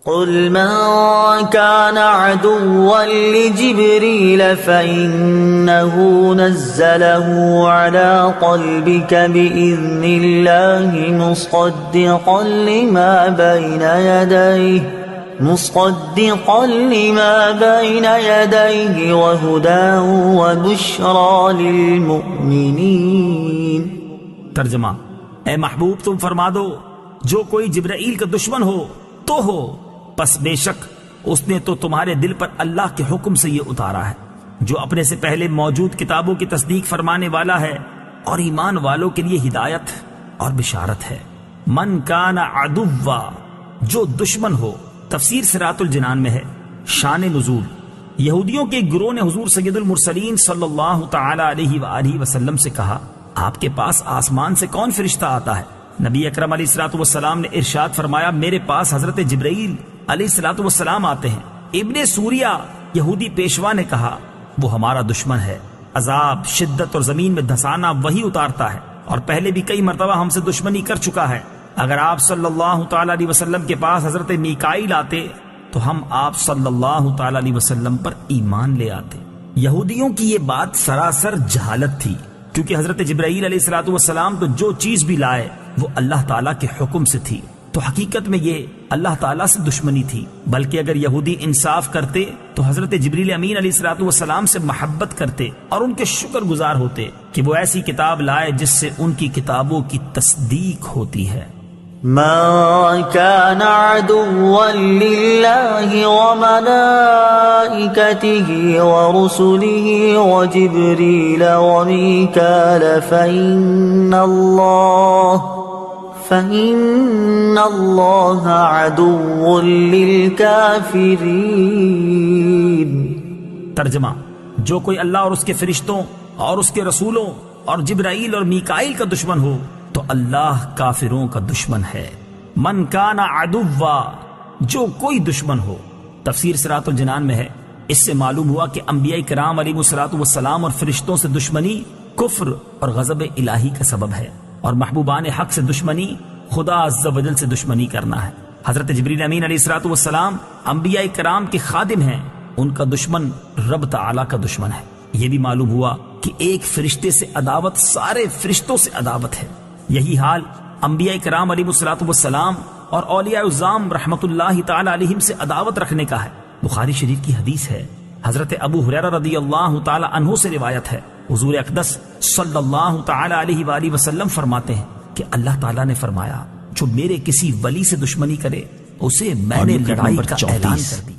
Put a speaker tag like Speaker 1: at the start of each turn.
Speaker 1: قل من كان عدوا لجبريل فإنه نزله على قلبك بإذن الله مصدقا لما بين يديه وهدى وبشرى للمؤمنين۔
Speaker 2: ترجمہ: اے محبوب تم فرما دو جو کوئی جبرائیل کا دشمن ہو تو ہو، پس بے شک اس نے تو تمہارے دل پر اللہ کے حکم سے یہ اتارا ہے جو اپنے سے پہلے موجود کتابوں کی تصدیق فرمانے والا ہے اور ایمان والوں کے لیے ہدایت اور بشارت ہے۔ من کان عدوا، جو دشمن ہو۔ تفسیر صراط الجنان میں ہے۔ شان نزول: یہودیوں کے گروہ نے حضور سید المرسلین صلی اللہ تعالی علیہ وآلہ وسلم سے کہا، آپ کے پاس آسمان سے کون فرشتہ آتا ہے؟ نبی اکرم علیہ الصلوۃ والسلام نے ارشاد فرمایا، میرے پاس حضرت جبرائیل علیہ الصلوۃ والسلام آتے ہیں۔ ابن سوریہ یہودی پیشوا نے کہا، وہ ہمارا دشمن ہے، عذاب، شدت اور زمین میں دھسانا وہی اتارتا ہے، اور پہلے بھی کئی مرتبہ ہم سے دشمنی کر چکا ہے۔ اگر آپ صلی اللہ تعالی علیہ وسلم کے پاس حضرت میکائیل آتے تو ہم آپ صلی اللہ تعالی علیہ وسلم پر ایمان لے آتے۔ یہودیوں کی یہ بات سراسر جہالت تھی، کیونکہ حضرت جبرائیل علیہ الصلوۃ والسلام تو جو چیز بھی لائے وہ اللہ تعالیٰ کے حکم سے تھی، تو حقیقت میں یہ اللہ تعالیٰ سے دشمنی تھی۔ بلکہ اگر یہودی انصاف کرتے تو حضرت جبریل امین علیہ الصلوۃ والسلام سے محبت کرتے اور ان کے شکر گزار ہوتے کہ وہ ایسی کتاب لائے جس سے ان کی کتابوں کی تصدیق ہوتی ہے۔
Speaker 1: من كان عدوا لله وملائكته ورسله وجبريل وميكال فإن الله عدو للكافرين۔
Speaker 2: ترجمہ: جو کوئی اللہ اور اس کے فرشتوں اور اس کے رسولوں اور جبرائیل اور میکائیل کا دشمن ہو تو اللہ کافروں کا دشمن ہے۔ من کان عدوا، جو کوئی دشمن ہو۔ تفسیر صراط الجنان میں ہے۔ اس سے معلوم ہوا کہ انبیاء کرام علیہ الصلوۃ والسلام اور فرشتوں سے دشمنی کفر اور غضب الہی کا سبب ہے، اور محبوبان حق سے دشمنی خدا عز و جل سے دشمنی کرنا ہے۔ حضرت جبریل امین علیہ الصلوۃ والسلام انبیاء کرام کے خادم ہیں، ان کا دشمن رب تعالی کا دشمن ہے۔ یہ بھی معلوم ہوا کہ ایک فرشتے سے عداوت سارے فرشتوں سے عداوت ہے۔ یہی حال انبیاء کرام علیہ الصلوۃ والسلام اور اولیاء اعظام رحمۃ اللہ تعالی علیہم سے عداوت رکھنے کا ہے۔ بخاری شریف کی حدیث ہے، حضرت ابو ہریرہ رضی اللہ تعالی عنہ سے روایت ہے، حضور اقدس صلی اللہ تعالی علیہ وآلہ وسلم فرماتے ہیں کہ اللہ تعالیٰ نے فرمایا، جو میرے کسی ولی سے دشمنی کرے اسے میں نے لڑائی کا اعلان کر دیا۔